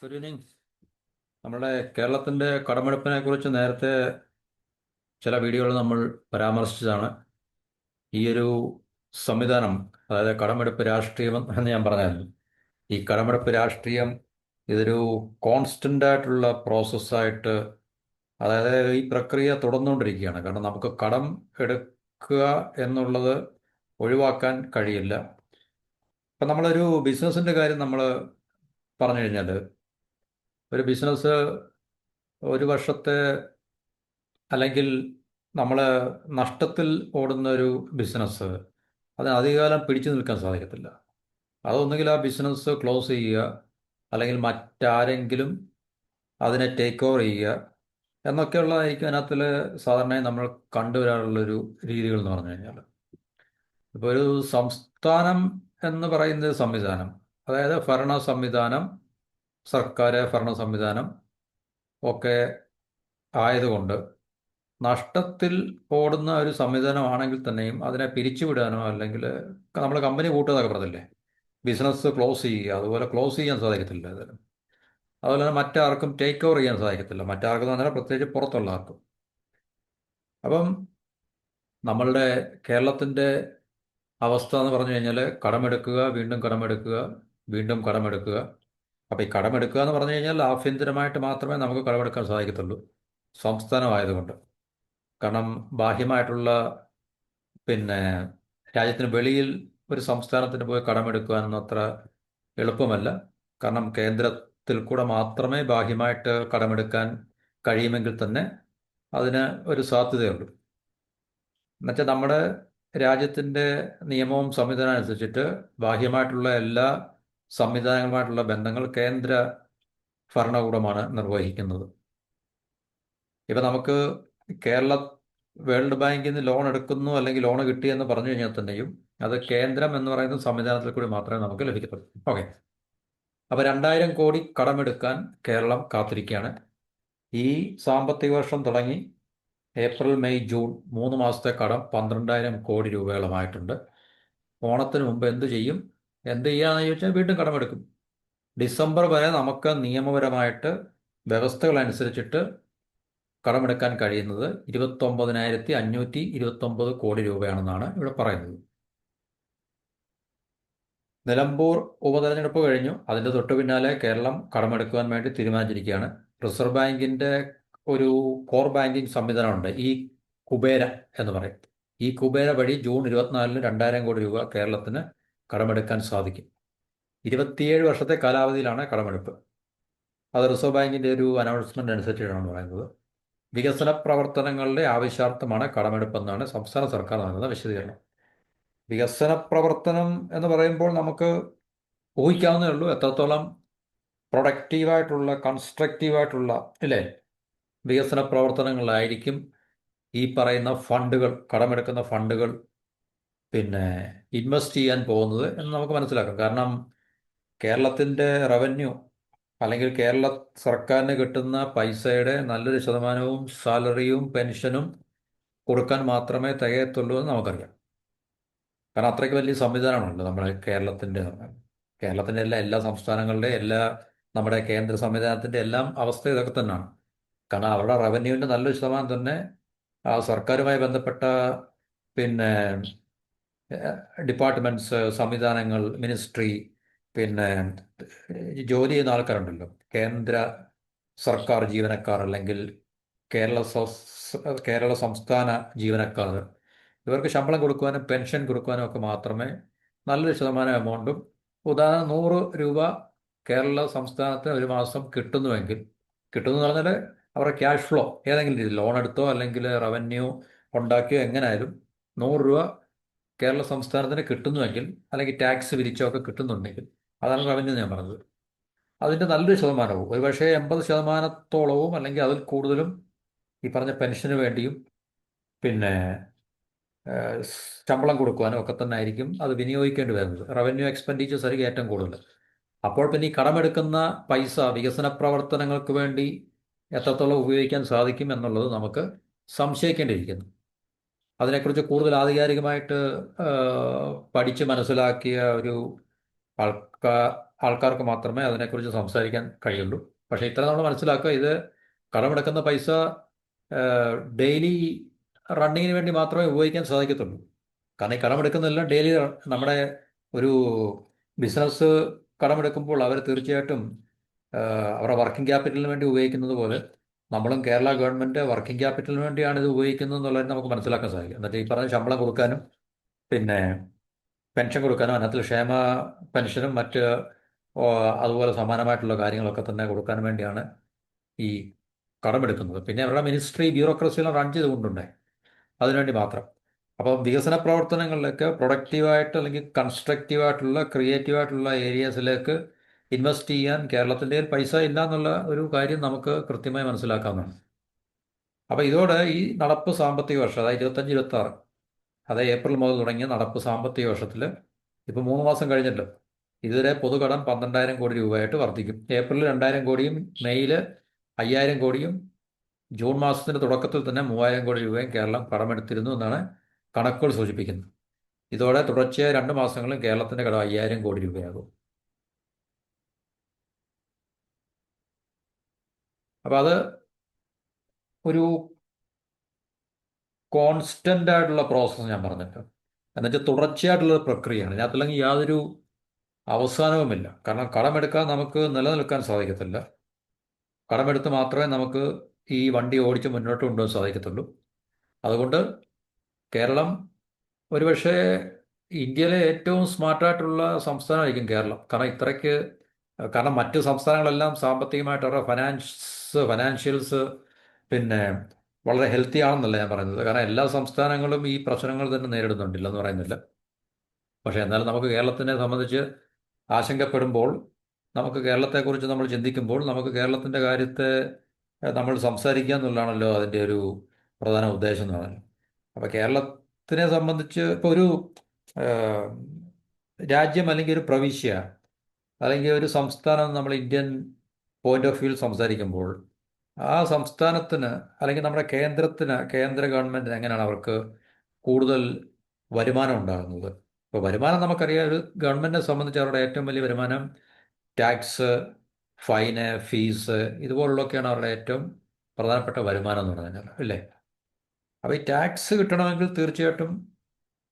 Good evening. നമ്മുടെ കേരളത്തിൻ്റെ കടമെടുപ്പിനെ കുറിച്ച് നേരത്തെ ചില വീഡിയോകൾ നമ്മൾ പരാമർശിച്ചതാണ്. ഈ ഒരു സംവിധാനം, അതായത് കടമെടുപ്പ് രാഷ്ട്രീയം എന്ന് ഞാൻ പറഞ്ഞായിരുന്നു. ഈ കടമെടുപ്പ് രാഷ്ട്രീയം ഇതൊരു കോൺസ്റ്റൻ്റ് ആയിട്ടുള്ള പ്രോസസ്സായിട്ട്, അതായത് ഈ പ്രക്രിയ തുടർന്നുകൊണ്ടിരിക്കുകയാണ്. കാരണം നമുക്ക് കടം എടുക്കുക എന്നുള്ളത് ഒഴിവാക്കാൻ കഴിയില്ല. ഇപ്പം നമ്മളൊരു ബിസിനസ്സിൻ്റെ കാര്യം നമ്മൾ പറഞ്ഞു കഴിഞ്ഞാൽ, ഒരു ബിസിനസ് ഒരു വർഷത്തെ അല്ലെങ്കിൽ നമ്മൾ നഷ്ടത്തിൽ ഓടുന്ന ഒരു ബിസിനസ് അതിന് അധികകാലം പിടിച്ചു നിൽക്കാൻ സാധിക്കത്തില്ല. അതൊന്നുകിൽ ആ ബിസിനസ് ക്ലോസ് ചെയ്യുക, അല്ലെങ്കിൽ മറ്റാരെങ്കിലും അതിനെ ടേക്ക് ഓവർ ചെയ്യുക എന്നൊക്കെയുള്ളതായിരിക്കും അതിനകത്തിൽ സാധാരണയായി നമ്മൾ കണ്ടുവരാറുള്ളൊരു രീതികൾ എന്ന് പറഞ്ഞു കഴിഞ്ഞാൽ. ഇപ്പോൾ ഒരു സംസ്ഥാനം എന്ന് പറയുന്ന ഒരു സംവിധാനം, അതായത് ഭരണ സംവിധാനം, സർക്കാർ ഭരണ സംവിധാനം ഒക്കെ ആയതുകൊണ്ട് നഷ്ടത്തിൽ ഓടുന്ന ഒരു സംവിധാനമാണെങ്കിൽ തന്നെയും അതിനെ പിരിച്ചുവിടാനോ അല്ലെങ്കിൽ നമ്മൾ കമ്പനി കൂട്ടുന്നതൊക്കെ പറഞ്ഞില്ലേ, ബിസിനസ് ക്ലോസ് ചെയ്യുക, അതുപോലെ ക്ലോസ് ചെയ്യാൻ സാധിക്കത്തില്ല ഇതിന്. അതുപോലെ തന്നെ മറ്റാർക്കും ടേക്ക് ഓവർ ചെയ്യാൻ സാധിക്കത്തില്ല, മറ്റാർക്കും എന്ന് പറഞ്ഞാൽ പ്രത്യേകിച്ച് പുറത്തുള്ള ആർക്കും. അപ്പം നമ്മളുടെ കേരളത്തിൻ്റെ അവസ്ഥ എന്ന് പറഞ്ഞു കഴിഞ്ഞാൽ കടമെടുക്കുക, വീണ്ടും കടമെടുക്കുക, വീണ്ടും കടമെടുക്കുക. അപ്പോൾ ഈ കടമെടുക്കുക എന്ന് പറഞ്ഞു കഴിഞ്ഞാൽ ആഭ്യന്തരമായിട്ട് മാത്രമേ നമുക്ക് കടമെടുക്കാൻ സാധിക്കത്തുള്ളൂ, സംസ്ഥാനമായതുകൊണ്ട്. കാരണം ബാഹ്യമായിട്ടുള്ള, പിന്നെ രാജ്യത്തിന് വെളിയിൽ ഒരു സംസ്ഥാനത്തിന് പോയി കടമെടുക്കുവാനൊന്നും അത്ര എളുപ്പമല്ല. കാരണം കേന്ദ്രത്തിൽ കൂടെ മാത്രമേ ബാഹ്യമായിട്ട് കടമെടുക്കാൻ കഴിയുമെങ്കിൽ തന്നെ അതിന് ഒരു സാധ്യതയുള്ളൂ. എന്നുവെച്ചാൽ നമ്മുടെ രാജ്യത്തിൻ്റെ നിയമവും സംവിധാനം അനുസരിച്ചിട്ട് ബാഹ്യമായിട്ടുള്ള എല്ലാ സംവിധാനങ്ങളുമായിട്ടുള്ള ബന്ധങ്ങൾ കേന്ദ്ര ഭരണകൂടമാണ് നിർവഹിക്കുന്നത്. ഇപ്പം നമുക്ക് കേരള വേൾഡ് ബാങ്കിൽ നിന്ന് ലോൺ എടുക്കുന്നു അല്ലെങ്കിൽ ലോൺ കിട്ടിയെന്ന് പറഞ്ഞു കഴിഞ്ഞാൽ തന്നെയും അത് കേന്ദ്രം എന്ന് പറയുന്ന സംവിധാനത്തിൽ കൂടി മാത്രമേ നമുക്ക് ലഭിക്കത്തുള്ളൂ. ഓക്കെ. അപ്പോൾ 2000 കോടി കടമെടുക്കാൻ കേരളം കാത്തിരിക്കുകയാണ്. ഈ സാമ്പത്തിക വർഷം തുടങ്ങി ഏപ്രിൽ, മെയ്, ജൂൺ 3 മാസത്തെ കടം 12,000 കോടി രൂപയോളമായിട്ടുണ്ട്. ഓണത്തിന് മുമ്പ് എന്ത് ചെയ്യും, എന്ത് ചെയ്യാന്ന് ചോദിച്ചാൽ വീണ്ടും കടമെടുക്കും. ഡിസംബർ വരെ നമുക്ക് നിയമപരമായിട്ട് വ്യവസ്ഥകൾ അനുസരിച്ചിട്ട് കടമെടുക്കാൻ കഴിയുന്നത് 29,529 കോടി രൂപയാണെന്നാണ് ഇവിടെ പറയുന്നത്. നിലമ്പൂർ ഉപതെരഞ്ഞെടുപ്പ് കഴിഞ്ഞു. അതിൻ്റെ തൊട്ടു പിന്നാലെ കേരളം കടമെടുക്കുവാൻ വേണ്ടി തീരുമാനിച്ചിരിക്കുകയാണ്. റിസർവ് ബാങ്കിൻ്റെ ഒരു കോർ ബാങ്കിങ് സംവിധാനമുണ്ട്, ഈ കുബേര എന്ന് പറയും. ഈ കുബേര വഴി ജൂൺ 24-ന് 2,000 കോടി രൂപ കേരളത്തിന് കടമെടുക്കാൻ സാധിക്കും. 27 വർഷത്തെ കാലാവധിയിലാണ് കടമെടുപ്പ്. അത് റിസർവ് ബാങ്കിൻ്റെ ഒരു അനൗൺസ്മെൻ്റ് അനുസരിച്ചാണ് പറയുന്നത്. വികസന പ്രവർത്തനങ്ങളുടെ ആവശ്യാർത്ഥമാണ് കടമെടുപ്പെന്നാണ് സംസ്ഥാന സർക്കാർ നൽകുന്ന വിശദീകരണം. വികസന പ്രവർത്തനം എന്ന് പറയുമ്പോൾ നമുക്ക് ഊഹിക്കാവുന്നേ ഉള്ളൂ എത്രത്തോളം പ്രൊഡക്റ്റീവായിട്ടുള്ള, കൺസ്ട്രക്റ്റീവായിട്ടുള്ള, അല്ലേ, വികസന പ്രവർത്തനങ്ങളായിരിക്കും ഈ പറയുന്ന ഫണ്ടുകൾ, കടമെടുക്കുന്ന ഫണ്ടുകൾ പിന്നെ ഇൻവെസ്റ്റ് ചെയ്യാൻ പോകുന്നത് എന്ന് നമുക്ക് മനസ്സിലാക്കാം. കാരണം കേരളത്തിൻ്റെ റവന്യൂ അല്ലെങ്കിൽ കേരള സർക്കാരിന് കിട്ടുന്ന പൈസയുടെ നല്ലൊരു ശതമാനവും സാലറിയും പെൻഷനും കൊടുക്കാൻ മാത്രമേ തികയത്തുള്ളൂ എന്ന് നമുക്കറിയാം. കാരണം അത്രയ്ക്ക് വലിയ സംവിധാനമാണല്ലോ നമ്മുടെ കേരളത്തിൻ്റെ എല്ലാ സംസ്ഥാനങ്ങളുടെയും നമ്മുടെ കേന്ദ്ര സംവിധാനത്തിൻ്റെ എല്ലാം അവസ്ഥ ഇതൊക്കെ തന്നെയാണ്. കാരണം അവരുടെ റവന്യൂവിൻ്റെ നല്ലൊരു ശതമാനം തന്നെ ആ സർക്കാരുമായി ബന്ധപ്പെട്ട പിന്നെ ഡിപ്പാർട്ട്മെൻറ്റ്സ്, സംവിധാനങ്ങൾ, മിനിസ്ട്രി, പിന്നെ ജോലി ചെയ്യുന്ന ആൾക്കാരുണ്ടല്ലോ, കേന്ദ്ര സർക്കാർ ജീവനക്കാർ അല്ലെങ്കിൽ കേരള സംസ്ഥാന ജീവനക്കാർ, ഇവർക്ക് ശമ്പളം കൊടുക്കുവാനും പെൻഷൻ കൊടുക്കുവാനും ഒക്കെ മാത്രമേ നല്ലൊരു ശതമാനം എമൗണ്ടും, ഉദാഹരണം 100 രൂപ കേരള സംസ്ഥാനത്തിന് ഒരു മാസം കിട്ടുന്നു എന്ന് പറഞ്ഞാൽ അവരുടെ ക്യാഷ് ഫ്ലോ ഏതെങ്കിലും രീതി ലോൺ എടുത്തോ അല്ലെങ്കിൽ റവന്യൂ ഉണ്ടാക്കിയോ എങ്ങനെയായാലും 100 രൂപ കേരള സംസ്ഥാനത്തിന് കിട്ടുന്നുവെങ്കിൽ, അല്ലെങ്കിൽ ടാക്സ് പിരിച്ചോ ഒക്കെ കിട്ടുന്നുണ്ടെങ്കിൽ, അതാണ് റവന്യൂ ഞാൻ പറഞ്ഞത്. അതിൻ്റെ നല്ലൊരു ശതമാനവും, ഒരുപക്ഷെ 80% അല്ലെങ്കിൽ അതിൽ കൂടുതലും ഈ പറഞ്ഞ പെൻഷന് വേണ്ടിയും പിന്നെ ശമ്പളം കൊടുക്കുവാനും ഒക്കെ തന്നെ ആയിരിക്കും അത് വിനിയോഗിക്കേണ്ടി വരുന്നത്. റവന്യൂ എക്സ്പെൻഡിച്ചേഴ്സ് ആയിരിക്കും ഏറ്റവും കൂടുതൽ. അപ്പോൾ പിന്നെ ഈ കടമെടുക്കുന്ന പൈസ വികസന പ്രവർത്തനങ്ങൾക്ക് വേണ്ടി എത്രത്തോളം ഉപയോഗിക്കാൻ സാധിക്കും എന്നുള്ളത് നമുക്ക് സംശയിക്കേണ്ടിയിരിക്കുന്നു. അതിനെക്കുറിച്ച് കൂടുതൽ ആധികാരികമായിട്ട് പഠിച്ച് മനസ്സിലാക്കിയ ഒരു ആൾക്കാർ ആൾക്കാർക്ക് മാത്രമേ അതിനെക്കുറിച്ച് സംസാരിക്കാൻ കഴിയുള്ളൂ. പക്ഷേ ഇത്ര നമ്മൾ മനസ്സിലാക്കുക, ഇത് കടമെടുക്കുന്ന പൈസ ഡെയിലി റണ്ണിങ്ങിന് വേണ്ടി മാത്രമേ ഉപയോഗിക്കാൻ സാധിക്കത്തുള്ളൂ. കാരണം ഈ കടമെടുക്കുന്നതെല്ലാം ഡെയിലി നമ്മുടെ ഒരു ബിസിനസ് കടമെടുക്കുമ്പോൾ അവർ തീർച്ചയായിട്ടും അവരുടെ വർക്കിംഗ് ക്യാപിറ്റലിന് വേണ്ടി ഉപയോഗിക്കുന്നത് പോലെ നമ്മളും കേരള ഗവൺമെൻറ് വർക്കിംഗ് ക്യാപിറ്റലിന് വേണ്ടിയാണ് ഇത് ഉപയോഗിക്കുന്നത് എന്നുള്ളത് നമുക്ക് മനസ്സിലാക്കാൻ സാധിക്കും. എന്നിട്ട് ഈ പറഞ്ഞ ശമ്പളം കൊടുക്കാനും പിന്നെ പെൻഷൻ കൊടുക്കാനും അതിനകത്ത് ക്ഷേമ പെൻഷനും മറ്റ് ഓ, അതുപോലെ സമാനമായിട്ടുള്ള കാര്യങ്ങളൊക്കെ തന്നെ കൊടുക്കാൻ വേണ്ടിയാണ് ഈ കടമെടുക്കുന്നത്. പിന്നെ അവരുടെ മിനിസ്ട്രി ബ്യൂറോക്രസിയെല്ലാം റൺ ചെയ്തുകൊണ്ടുണ്ടേ അതിനുവേണ്ടി മാത്രം. അപ്പോൾ വികസന പ്രവർത്തനങ്ങളിലേക്ക് പ്രൊഡക്റ്റീവായിട്ട് അല്ലെങ്കിൽ കൺസ്ട്രക്റ്റീവായിട്ടുള്ള ക്രിയേറ്റീവായിട്ടുള്ള ഏരിയാസിലേക്ക് ഇൻവെസ്റ്റ് ചെയ്യാൻ കേരളത്തിൻ്റെ കയ്യിൽ പൈസ ഇല്ല എന്നുള്ള ഒരു കാര്യം നമുക്ക് കൃത്യമായി മനസ്സിലാക്കാവുന്നതാണ്. അപ്പോൾ ഇതോടെ ഈ നടപ്പ് സാമ്പത്തിക വർഷം, അതായത് 25-26, അതായത് ഏപ്രിൽ മുതൽ തുടങ്ങിയ നടപ്പ് സാമ്പത്തിക വർഷത്തിൽ ഇപ്പോൾ 3 മാസം കഴിഞ്ഞല്ലോ, ഇതുവരെ പൊതുകടം 12,000 കോടി രൂപയായിട്ട് വർദ്ധിക്കും. ഏപ്രിൽ 2,000 കോടിയും മെയ്യിൽ 5,000 കോടിയും ജൂൺ മാസത്തിൻ്റെ തുടക്കത്തിൽ തന്നെ 3,000 കോടി രൂപയും കേരളം കടമെടുത്തിരുന്നു എന്നാണ് കണക്കുകൾ സൂചിപ്പിക്കുന്നത്. ഇതോടെ തുടർച്ചയായ 2 മാസങ്ങളിൽ കേരളത്തിൻ്റെ കടം 5,000 കോടി രൂപയാകും. അപ്പോൾ അത് ഒരു കോൺസ്റ്റൻ്റ് ആയിട്ടുള്ള പ്രോസസ്സ് ഞാൻ പറഞ്ഞിട്ട്, എന്നുവെച്ചാൽ തുടർച്ചയായിട്ടുള്ള പ്രക്രിയയാണ്. ഇതിനകത്തല്ലെങ്കിൽ യാതൊരു അവസാനവുമില്ല. കാരണം കടമെടുക്കാൻ നമുക്ക് നിലനിൽക്കാൻ സാധിക്കത്തില്ല. കടമെടുത്ത് മാത്രമേ നമുക്ക് ഈ വണ്ടി ഓടിച്ച് മുന്നോട്ട് കൊണ്ടുപോകാൻ സാധിക്കത്തുള്ളൂ. അതുകൊണ്ട് കേരളം ഒരുപക്ഷെ ഇന്ത്യയിലെ ഏറ്റവും സ്മാർട്ടായിട്ടുള്ള സംസ്ഥാനമായിരിക്കും കേരളം. കാരണം മറ്റ് സംസ്ഥാനങ്ങളെല്ലാം സാമ്പത്തികമായിട്ട് അവരുടെ ഫിനാൻഷ്യൽസ് പിന്നെ വളരെ ഹെൽത്തി ആണെന്നല്ല ഞാൻ പറയുന്നത്. കാരണം എല്ലാ സംസ്ഥാനങ്ങളും ഈ പ്രശ്നങ്ങൾ തന്നെ നേരിടുന്നുണ്ടില്ലെന്ന് പറയുന്നില്ല. പക്ഷേ എന്നാലും നമുക്ക് കേരളത്തിനെ സംബന്ധിച്ച് ആശങ്കപ്പെടുമ്പോൾ, നമുക്ക് കേരളത്തെക്കുറിച്ച് നമ്മൾ ചിന്തിക്കുമ്പോൾ നമുക്ക് കേരളത്തിൻ്റെ കാര്യത്തെ നമ്മൾ സംസാരിക്കുക എന്നുള്ളതാണല്ലോ അതിൻ്റെ ഒരു പ്രധാന ഉദ്ദേശം എന്ന് പറയുന്നത്. അപ്പോൾ കേരളത്തിനെ സംബന്ധിച്ച് ഇപ്പോൾ ഒരു ഏഹ്, രാജ്യം അല്ലെങ്കിൽ ഒരു പ്രവിശ്യ അല്ലെങ്കിൽ ഒരു സംസ്ഥാനം നമ്മൾ ഇന്ത്യൻ പോയിന്റ് ഓഫ് വ്യൂവിൽ സംസാരിക്കുമ്പോൾ ആ സംസ്ഥാനത്തിന് അല്ലെങ്കിൽ നമ്മുടെ കേന്ദ്ര ഗവൺമെൻറ്റിന് എങ്ങനെയാണ് അവർക്ക് കൂടുതൽ വരുമാനം ഉണ്ടാകുന്നത്? ഇപ്പോൾ വരുമാനം നമുക്കറിയാം, ഒരു ഗവൺമെൻറ്റിനെ സംബന്ധിച്ച് അവരുടെ ഏറ്റവും വലിയ വരുമാനം ടാക്സ്, ഫൈന്, ഫീസ് ഇതുപോലുള്ളതൊക്കെയാണ് അവരുടെ ഏറ്റവും പ്രധാനപ്പെട്ട വരുമാനം എന്ന് പറഞ്ഞു കഴിഞ്ഞാൽ, അല്ലേ? അപ്പോൾ ഈ ടാക്സ് കിട്ടണമെങ്കിൽ തീർച്ചയായിട്ടും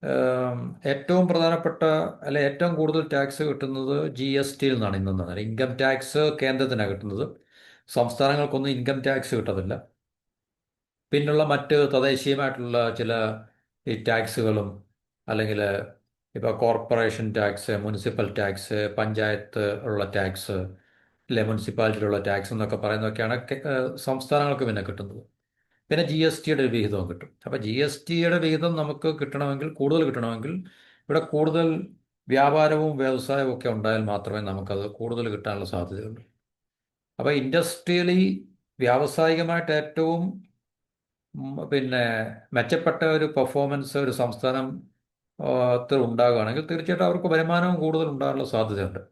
ഏം, ഏറ്റവും പ്രധാനപ്പെട്ട അല്ലെ ഏറ്റവും കൂടുതൽ ടാക്സ് കിട്ടുന്നത് GST നിന്നാണ് ഇന്നെന്നാണ്. ഇൻകം ടാക്സ് കേന്ദ്രത്തിനാണ് കിട്ടുന്നത്. സംസ്ഥാനങ്ങൾക്കൊന്നും ഇൻകം ടാക്സ് കിട്ടത്തില്ല. പിന്നുള്ള മറ്റ് തദ്ദേശീയമായിട്ടുള്ള ചില ഈ ടാക്സുകളും അല്ലെങ്കിൽ ഇപ്പോൾ corporation tax, municipal tax, panchayat ഉള്ള ടാക്സ്, അല്ലെ മുനിസിപ്പാലിറ്റിയിലുള്ള ടാക്സ് എന്നൊക്കെ പറയുന്നതൊക്കെയാണ് സംസ്ഥാനങ്ങൾക്ക് പിന്നെ കിട്ടുന്നത്. പിന്നെ GSTയുടെ ഒരു വിഹിതവും കിട്ടും. അപ്പോൾ GSTയുടെ വിഹിതം നമുക്ക് കൂടുതൽ കിട്ടണമെങ്കിൽ ഇവിടെ കൂടുതൽ വ്യാപാരവും വ്യവസായവും ഒക്കെ ഉണ്ടായാൽ മാത്രമേ നമുക്കത് കൂടുതൽ കിട്ടാനുള്ള സാധ്യതയുള്ളൂ. അപ്പോൾ ഇൻഡസ്ട്രിയലി വ്യാവസായികമായിട്ട് ഏറ്റവും പിന്നെ മെച്ചപ്പെട്ട ഒരു പെർഫോമൻസ് ഒരു സംസ്ഥാനം ത്തിൽ ഉണ്ടാകുകയാണെങ്കിൽ തീർച്ചയായിട്ടും അവർക്ക് വരുമാനവും കൂടുതൽ ഉണ്ടാകാനുള്ള സാധ്യതയുണ്ട്.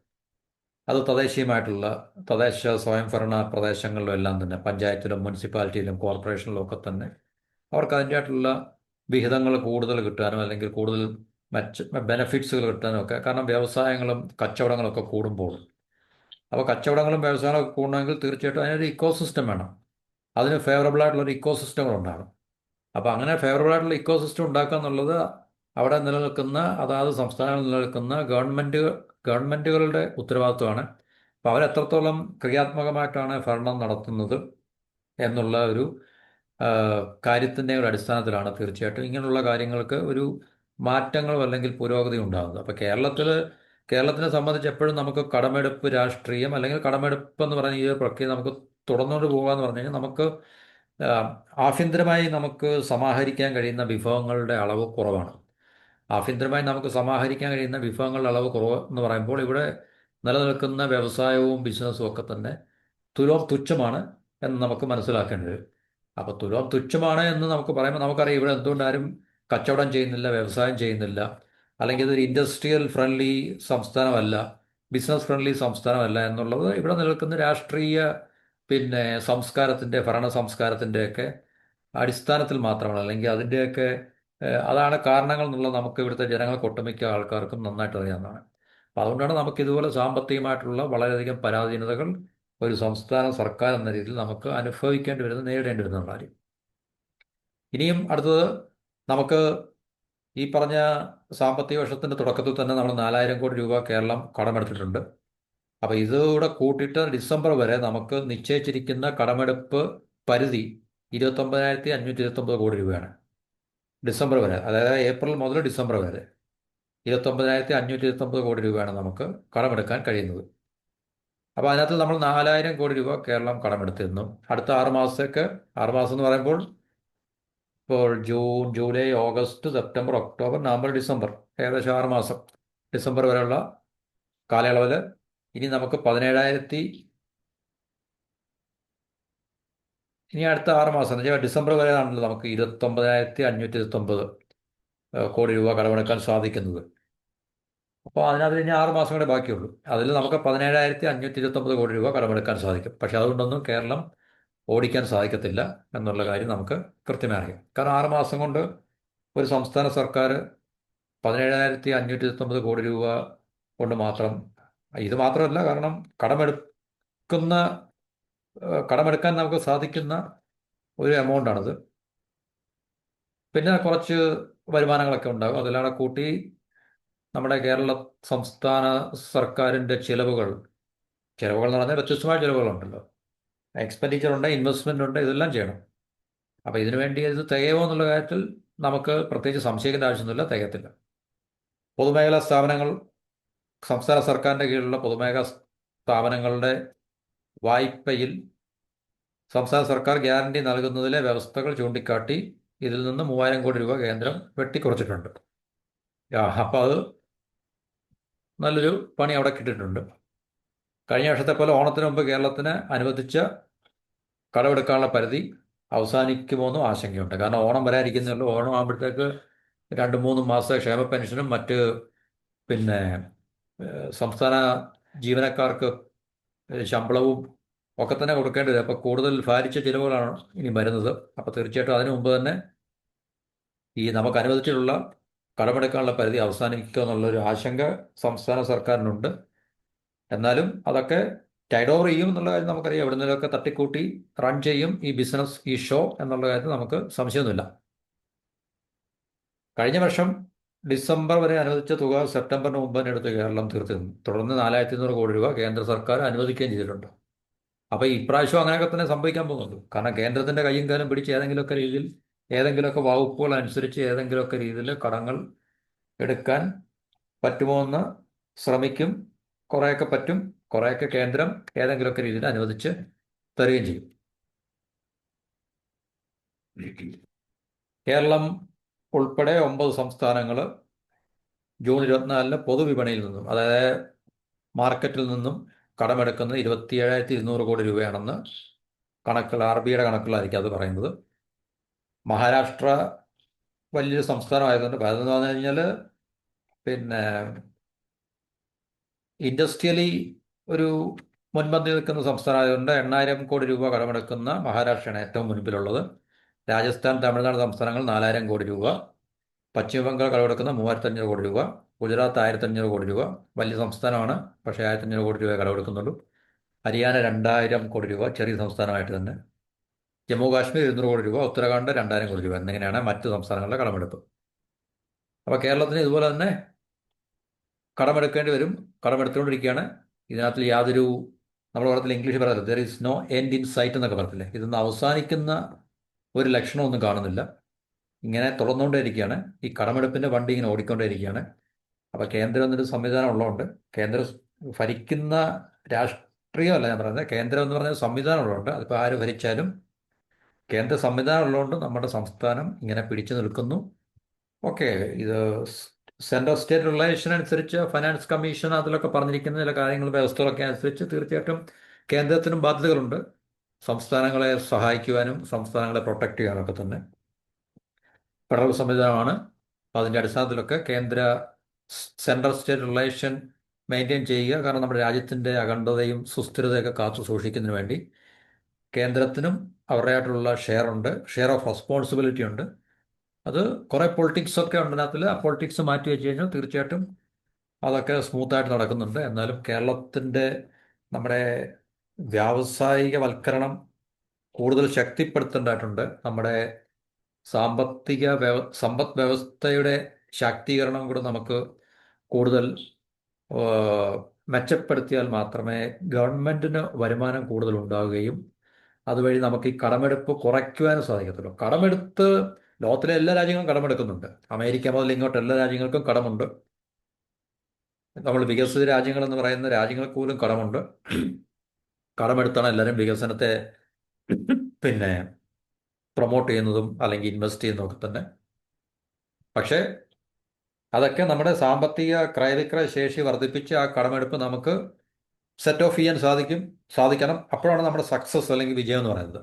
അത് തദ്ദേശ സ്വയംഭരണ പ്രദേശങ്ങളിലും എല്ലാം തന്നെ, പഞ്ചായത്തിലും മുനിസിപ്പാലിറ്റിയിലും കോർപ്പറേഷനിലും ഒക്കെ തന്നെ അവർക്ക് അതിൻ്റെതായിട്ടുള്ള വിഹിതങ്ങൾ കൂടുതൽ കിട്ടാനും അല്ലെങ്കിൽ കൂടുതൽ ബെനഫിറ്റ്സുകൾ കിട്ടാനും ഒക്കെ. കാരണം വ്യവസായങ്ങളും കച്ചവടങ്ങളൊക്കെ കൂടുമ്പോൾ, അപ്പോൾ കച്ചവടങ്ങളും വ്യവസായങ്ങളൊക്കെ കൂടണമെങ്കിൽ തീർച്ചയായിട്ടും അതിനൊരു ഇക്കോസിസ്റ്റം വേണം. അതിന് ഫേവറബിൾ ആയിട്ടുള്ളൊരു ഇക്കോസിസ്റ്റങ്ങൾ ഉണ്ടാകണം. അപ്പോൾ അങ്ങനെ ഫേവറബിൾ ആയിട്ടുള്ള ഇക്കോസിസ്റ്റം ഉണ്ടാക്കുക എന്നുള്ളത് അവിടെ നിലനിൽക്കുന്ന അതാത് സംസ്ഥാനങ്ങളിൽ നിലനിൽക്കുന്ന ഗവൺമെൻറ്റുകളുടെ ഉത്തരവാദിത്വമാണ്. അപ്പോൾ അവരെത്രത്തോളം ക്രിയാത്മകമായിട്ടാണ് ഭരണം നടത്തുന്നത് എന്നുള്ള ഒരു കാര്യത്തിൻ്റെ ഒരു അടിസ്ഥാനത്തിലാണ് തീർച്ചയായിട്ടും ഇങ്ങനെയുള്ള കാര്യങ്ങൾക്ക് ഒരു മാറ്റങ്ങളും അല്ലെങ്കിൽ പുരോഗതി ഉണ്ടാകുന്നത്. അപ്പോൾ കേരളത്തിനെ സംബന്ധിച്ച് എപ്പോഴും നമുക്ക് കടമെടുപ്പ് രാഷ്ട്രീയം അല്ലെങ്കിൽ കടമെടുപ്പ് എന്ന് പറയുന്ന ഈ ഒരു പ്രക്രിയ നമുക്ക് തുടർന്നുകൊണ്ട് പോകാമെന്ന് പറഞ്ഞു കഴിഞ്ഞാൽ നമുക്ക് ആ, ആഭ്യന്തരമായി നമുക്ക് സമാഹരിക്കാൻ കഴിയുന്ന വിഭവങ്ങളുടെ അളവ് കുറവാണ്. ആഭ്യന്തരമായി നമുക്ക് സമാഹരിക്കാൻ കഴിയുന്ന വിഭവങ്ങളുടെ അളവ് കുറവ് എന്ന് പറയുമ്പോൾ ഇവിടെ നിലനിൽക്കുന്ന വ്യവസായവും ബിസിനസ്സും ഒക്കെ തന്നെ തുച്ഛമാണ് എന്ന് നമുക്ക് മനസ്സിലാക്കേണ്ടി വരും. അപ്പോൾ തുച്ഛമാണ് എന്ന് നമുക്ക് പറയുമ്പോൾ നമുക്കറിയാം ഇവിടെ എന്തുകൊണ്ട് ആരും കച്ചവടം ചെയ്യുന്നില്ല, വ്യവസായം ചെയ്യുന്നില്ല, അല്ലെങ്കിൽ ഇതൊരു ഇൻഡസ്ട്രിയൽ ഫ്രണ്ട്ലി സംസ്ഥാനമല്ല, ബിസിനസ് ഫ്രണ്ട്ലി സംസ്ഥാനമല്ല എന്നുള്ളത് ഇവിടെ നിലനിൽക്കുന്ന രാഷ്ട്രീയ ഭരണ സംസ്കാരത്തിൻ്റെയൊക്കെ അടിസ്ഥാനത്തിൽ മാത്രമാണ്. അല്ലെങ്കിൽ അതിൻ്റെയൊക്കെ അതാണ് കാരണങ്ങൾ എന്നുള്ളത് നമുക്ക് ഇവിടുത്തെ ജനങ്ങൾക്ക് ഒട്ടുമിക്ക ആൾക്കാർക്കും നന്നായിട്ട് അറിയാവുന്നതാണ്. അപ്പം അതുകൊണ്ടാണ് നമുക്ക് ഇതുപോലെ സാമ്പത്തികമായിട്ടുള്ള വളരെയധികം പരാധീനതകൾ ഒരു സംസ്ഥാന സർക്കാർ എന്ന രീതിയിൽ നമുക്ക് അനുഭവിക്കേണ്ടി വരുന്നത്, നേരിടേണ്ടി വരുന്ന കാര്യം. ഇനിയും അടുത്തത്, നമുക്ക് ഈ പറഞ്ഞ സാമ്പത്തിക വർഷത്തിന്റെ തുടക്കത്തിൽ തന്നെ നമ്മൾ 4000 കോടി രൂപ കേരളം കടമെടുത്തിട്ടുണ്ട്. അപ്പോൾ ഇതുകൂടെ കൂട്ടിയിട്ട് ഡിസംബർ വരെ നമുക്ക് നിശ്ചയിച്ചിരിക്കുന്ന കടമെടുപ്പ് പരിധി 29,529 കോടി രൂപയാണ്. ഡിസംബർ വരെ, അതായത് ഏപ്രിൽ മുതൽ ഡിസംബർ വരെ 29,529 കോടി രൂപയാണ് നമുക്ക് കടമെടുക്കാൻ കഴിയുന്നത്. അപ്പോൾ അതിനകത്ത് നമ്മൾ 4000 കോടി രൂപ കേരളം കടമെടുത്തിരുന്നു. അടുത്ത 6 മാസത്തേക്ക്, 6 മാസം എന്ന് പറയുമ്പോൾ ഇപ്പോൾ June, July, August, September, October, November, December, ഏകദേശം 6 മാസം, ഡിസംബർ വരെയുള്ള കാലയളവിൽ ഇനി നമുക്ക് 17,000, ഇനി അടുത്ത 6 മാസം എന്ന് വെച്ചാൽ ഡിസംബർ വരെ ആണല്ലോ നമുക്ക് 29,529 കോടി രൂപ കടമെടുക്കാൻ സാധിക്കുന്നത്. അപ്പോൾ അതിനകത്ത് ഇനി 6 മാസം കൂടെ ബാക്കിയുള്ളൂ. അതിൽ നമുക്ക് 17,529 കോടി രൂപ കടമെടുക്കാൻ സാധിക്കും. പക്ഷെ അതുകൊണ്ടൊന്നും കേരളം ഓടിക്കാൻ സാധിക്കത്തില്ല എന്നുള്ള കാര്യം നമുക്ക് കൃത്യമായി അറിയാം. കാരണം 6 മാസം കൊണ്ട് ഒരു സംസ്ഥാന സർക്കാർ 17,529 കോടി രൂപ കൊണ്ട് മാത്രം, ഇത് മാത്രമല്ല, കാരണം കടമെടുക്കാൻ നമുക്ക് സാധിക്കുന്ന ഒരു എമൗണ്ടാണിത്. പിന്നെ കുറച്ച് വരുമാനങ്ങളൊക്കെ ഉണ്ടാകും. അതെല്ലാം കൂട്ടി നമ്മുടെ കേരള സംസ്ഥാന സർക്കാരിൻ്റെ ചിലവുകൾ എന്ന് പറഞ്ഞാൽ വ്യത്യസ്തമായ ചിലവുകളുണ്ടല്ലോ. എക്സ്പെൻഡിച്ചർ ഉണ്ട്, ഇൻവെസ്റ്റ്മെൻ്റ് ഉണ്ട്, ഇതെല്ലാം ചെയ്യണം. അപ്പോൾ ഇതിനു വേണ്ടി ഇത് തികയുമോ എന്നുള്ള കാര്യത്തിൽ നമുക്ക് പ്രത്യേകിച്ച് സംശയിക്കേണ്ട ആവശ്യമൊന്നുമില്ല, തികയത്തില്ല. പൊതുമേഖലാ സ്ഥാപനങ്ങൾ, സംസ്ഥാന സർക്കാരിൻ്റെ കീഴിലുള്ള പൊതുമേഖലാ സ്ഥാപനങ്ങളുടെ വായ്പയിൽ സംസ്ഥാന സർക്കാർ ഗ്യാരണ്ടി നൽകുന്നതിലെ വ്യവസ്ഥകൾ ചൂണ്ടിക്കാട്ടി ഇതിൽ നിന്ന് 3,000 കോടി രൂപ കേന്ദ്രം വെട്ടിക്കുറച്ചിട്ടുണ്ട്. അപ്പോൾ അത് നല്ലൊരു പണി അവിടെ കിട്ടിയിട്ടുണ്ട്. കഴിഞ്ഞ വർഷത്തെ പോലെ ഓണത്തിന് മുമ്പ് കേരളത്തിന് അനുവദിച്ച കടമെടുക്കാനുള്ള പരിധി അവസാനിക്കുമോയെന്നും ആശങ്കയുണ്ട്. കാരണം ഓണം വരാതിരിക്കുന്നുള്ളൂ. ഓണം ആകുമ്പോഴത്തേക്ക് 2-3 മാസത്തെ ക്ഷേമ പെൻഷനും മറ്റ് പിന്നെ സംസ്ഥാന ജീവനക്കാർക്ക് ശമ്പളവും ഒക്കെ തന്നെ കൊടുക്കേണ്ടി വരും. അപ്പോൾ കൂടുതൽ ഭാരിച്ച ചിലവുകളാണ് ഇനി വരുന്നത്. അപ്പോൾ തീർച്ചയായിട്ടും അതിനു മുമ്പ് തന്നെ ഈ നമുക്ക് അനുവദിച്ചിട്ടുള്ള കടമെടുക്കാനുള്ള പരിധി അവസാനിക്കുക എന്നുള്ളൊരു ആശങ്ക സംസ്ഥാന സർക്കാരിനുണ്ട്. എന്നാലും അതൊക്കെ ടൈഡ് ഓവർ ചെയ്യും എന്നുള്ള കാര്യം നമുക്കറിയാം. എവിടെ നിന്നൊക്കെ തട്ടിക്കൂട്ടി റൺ ചെയ്യും ഈ ബിസിനസ്, ഈ ഷോ എന്നുള്ള കാര്യത്തിൽ നമുക്ക് സംശയമൊന്നുമില്ല. കഴിഞ്ഞ വർഷം ഡിസംബർ വരെ അനുവദിച്ച തുക സെപ്റ്റംബറിന് മുമ്പ് തന്നെ എടുത്ത് കേരളം തീർത്തിരുന്നു. തുടർന്ന് 4,200 കോടി രൂപ കേന്ദ്ര സർക്കാർ അനുവദിക്കുകയും ചെയ്തിട്ടുണ്ട്. അപ്പോൾ ഇപ്രാവശ്യം അങ്ങനെയൊക്കെ തന്നെ സംഭവിക്കാൻ പോകുന്നുള്ളൂ. കാരണം കേന്ദ്രത്തിൻ്റെ കയ്യും കാലും പിടിച്ച് ഏതെങ്കിലുമൊക്കെ രീതിയിൽ, ഏതെങ്കിലുമൊക്കെ വകുപ്പുകൾ അനുസരിച്ച് ഏതെങ്കിലുമൊക്കെ രീതിയിൽ കടങ്ങൾ എടുക്കാൻ പറ്റുമോ എന്ന് ശ്രമിക്കും. കുറേയൊക്കെ പറ്റും, കുറേയൊക്കെ കേന്ദ്രം ഏതെങ്കിലുമൊക്കെ രീതിയിൽ അനുവദിച്ച് തരികയും ചെയ്യും. കേരളം ഉൾപ്പെടെ 9 സംസ്ഥാനങ്ങൾ ജൂൺ 24-ന് പൊതുവിപണിയിൽ നിന്നും, അതായത് മാർക്കറ്റിൽ നിന്നും കടമെടുക്കുന്നത് 27,200 കോടി രൂപയാണെന്ന് കണക്കുകൾ, RBIയുടെ കണക്കുകളായിരിക്കും അത് പറയുന്നത്. മഹാരാഷ്ട്ര വലിയൊരു സംസ്ഥാനമായതുകൊണ്ട്, അതെന്ന് പറഞ്ഞു കഴിഞ്ഞാൽ പിന്നെ ഇൻഡസ്ട്രിയലി ഒരു മുൻപന്തി നിൽക്കുന്ന സംസ്ഥാനമായതുകൊണ്ട് 8,000 കോടി രൂപ കടമെടുക്കുന്ന മഹാരാഷ്ട്രയാണ് ഏറ്റവും മുൻപിലുള്ളത്. രാജസ്ഥാൻ, തമിഴ്നാട് സംസ്ഥാനങ്ങൾ 4,000 കോടി രൂപ, പശ്ചിമ ബംഗാൾ കടമെടുക്കുന്ന 3,500 കോടി രൂപ, ഗുജറാത്ത് 1,500 കോടി രൂപ, വലിയ സംസ്ഥാനമാണ്, പക്ഷേ 1,500 കോടി രൂപ കടമെടുക്കുന്നുള്ളൂ. ഹരിയാന 2,000 കോടി രൂപ, ചെറിയ സംസ്ഥാനമായിട്ട് തന്നെ. ജമ്മു കാശ്മീർ 200 കോടി രൂപ, ഉത്തരാഖണ്ഡ് 2,000 കോടി രൂപ എന്നിങ്ങനെയാണ് മറ്റ് സംസ്ഥാനങ്ങളുടെ കടമെടുപ്പ്. അപ്പോൾ കേരളത്തിന് ഇതുപോലെ തന്നെ കടമെടുക്കേണ്ടി വരും, കടമെടുത്തുകൊണ്ടിരിക്കുകയാണ്. ഇതിനകത്ത് യാതൊരു, നമ്മൾ പറഞ്ഞില്ല, ഇംഗ്ലീഷ് പറയത്തില്ല, there is no end in sight എന്നൊക്കെ പറഞ്ഞില്ലേ, ഇതൊന്നും അവസാനിക്കുന്ന ഒരു ലക്ഷണമൊന്നും കാണുന്നില്ല. ഇങ്ങനെ തുറന്നുകൊണ്ടേയിരിക്കുകയാണ്. ഈ കടമെടുപ്പിൻ്റെ വണ്ടി ഇങ്ങനെ ഓടിക്കൊണ്ടേയിരിക്കുകയാണ്. അപ്പോൾ കേന്ദ്രം എന്നൊരു സംവിധാനം ഉള്ളതുകൊണ്ട്, കേന്ദ്രം ഭരിക്കുന്ന രാഷ്ട്രീയമല്ല ഞാൻ പറയുന്നത്, കേന്ദ്രം എന്ന് പറഞ്ഞ സംവിധാനം ഉള്ളതുകൊണ്ട്, അതിപ്പോൾ ആര് ഭരിച്ചാലും കേന്ദ്ര സംവിധാനം ഉള്ളതുകൊണ്ട് നമ്മുടെ സംസ്ഥാനം ഇങ്ങനെ പിടിച്ചു നിൽക്കുന്നു. ഓക്കെ, ഇത് സെൻട്രൽ സ്റ്റേറ്റ് റിലേഷൻ അനുസരിച്ച് ഫൈനാൻസ് കമ്മീഷൻ അതിലൊക്കെ പറഞ്ഞിരിക്കുന്ന ചില കാര്യങ്ങൾ, വ്യവസ്ഥകളൊക്കെ അനുസരിച്ച് തീർച്ചയായിട്ടും കേന്ദ്രത്തിനും ബാധ്യതകളുണ്ട്, സംസ്ഥാനങ്ങളെ സഹായിക്കുവാനും സംസ്ഥാനങ്ങളെ പ്രൊട്ടക്റ്റ് ചെയ്യാനൊക്കെ തന്നെ. ഫെഡറൽ സംവിധാനമാണ്. അപ്പോൾ അതിൻ്റെ അടിസ്ഥാനത്തിലൊക്കെ സെൻട്രൽ സ്റ്റേറ്റ് റിലേഷൻ മെയിൻറ്റെയിൻ ചെയ്യുക. കാരണം നമ്മുടെ രാജ്യത്തിൻ്റെ അഖണ്ഡതയും സുസ്ഥിരതയൊക്കെ കാത്തു സൂക്ഷിക്കുന്നതിന് വേണ്ടി കേന്ദ്രത്തിനും അവരുടേതായിട്ടുള്ള ഷെയറുണ്ട്, ഷെയർ ഓഫ് റെസ്പോൺസിബിലിറ്റി ഉണ്ട്. അത് കുറേ പൊളിറ്റിക്സ് ഒക്കെ ഉണ്ട് അതിനകത്തിൽ. ആ പൊളിറ്റിക്സ് മാറ്റി വെച്ച് കഴിഞ്ഞാൽ തീർച്ചയായിട്ടും അതൊക്കെ സ്മൂത്തായിട്ട് നടക്കുന്നുണ്ട്. എന്നാലും കേരളത്തിൻ്റെ നമ്മുടെ വ്യാവസായികവൽക്കരണം കൂടുതൽ ശക്തിപ്പെടുത്തേണ്ടതായിട്ടുണ്ട്. നമ്മുടെ സമ്പദ് വ്യവസ്ഥയുടെ ശാക്തീകരണം കൂടെ നമുക്ക് കൂടുതൽ മെച്ചപ്പെടുത്തിയാൽ മാത്രമേ ഗവൺമെന്റിന് വരുമാനം കൂടുതൽ ഉണ്ടാവുകയും അതുവഴി നമുക്ക് ഈ കടമെടുപ്പ് കുറയ്ക്കുവാനും സാധിക്കത്തുള്ളൂ. കടമെടുത്ത് ലോകത്തിലെ എല്ലാ രാജ്യങ്ങളും കടമെടുക്കുന്നുണ്ട്. അമേരിക്ക മുതൽ ഇങ്ങോട്ട് എല്ലാ രാജ്യങ്ങൾക്കും കടമുണ്ട്. നമ്മൾ വികസിത രാജ്യങ്ങൾ എന്ന് പറയുന്ന രാജ്യങ്ങൾക്ക് പോലും കടമുണ്ട്. കടമെടുത്താണ് എല്ലാവരും വികസനത്തെ പിന്നെ പ്രൊമോട്ട് ചെയ്യുന്നതും അല്ലെങ്കിൽ ഇൻവെസ്റ്റ് ചെയ്യുന്നതും ഒക്കെ തന്നെ. പക്ഷേ അതൊക്കെ നമ്മുടെ സാമ്പത്തിക ക്രയവിക്രയ ശേഷി വർദ്ധിപ്പിച്ച് ആ കടമെടുപ്പ് നമുക്ക് സെറ്റ് ഓഫ് ചെയ്യാൻ സാധിക്കണം. അപ്പോഴാണ് നമ്മുടെ സക്സസ് അല്ലെങ്കിൽ വിജയം എന്ന് പറയുന്നത്.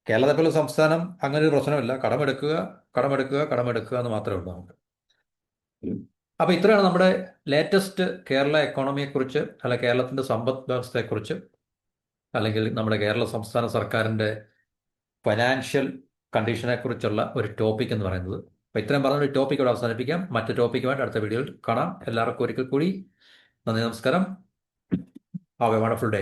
കേരളത്തെ പോലെ സംസ്ഥാനം അങ്ങനെ ഒരു പ്രശ്നമില്ല. കടമെടുക്കുക, കടമെടുക്കുക, കടമെടുക്കുക എന്ന് മാത്രമേ ഉള്ളൂ നമുക്ക്. അപ്പോൾ ഇത്രയാണ് നമ്മുടെ ലേറ്റസ്റ്റ് കേരള എക്കോണമിയെക്കുറിച്ച്, അല്ല കേരളത്തിൻ്റെ സമ്പദ് വ്യവസ്ഥയെക്കുറിച്ച്, അല്ലെങ്കിൽ നമ്മുടെ കേരള സംസ്ഥാന സർക്കാരിൻ്റെ ഫൈനാൻഷ്യൽ കണ്ടീഷനെക്കുറിച്ചുള്ള ഒരു ടോപ്പിക് എന്ന് പറയുന്നത്. അപ്പോൾ ഇത്രയും പറഞ്ഞൊരു ടോപ്പിക് ഇവിടെ അവസാനിപ്പിക്കാം. മറ്റു ടോപ്പിക്കുമായിട്ട് അടുത്ത വീഡിയോയിൽ കാണാം. എല്ലാവർക്കും ഒരിക്കൽ കൂടി നന്ദി, നമസ്കാരം. Have A wonderful day.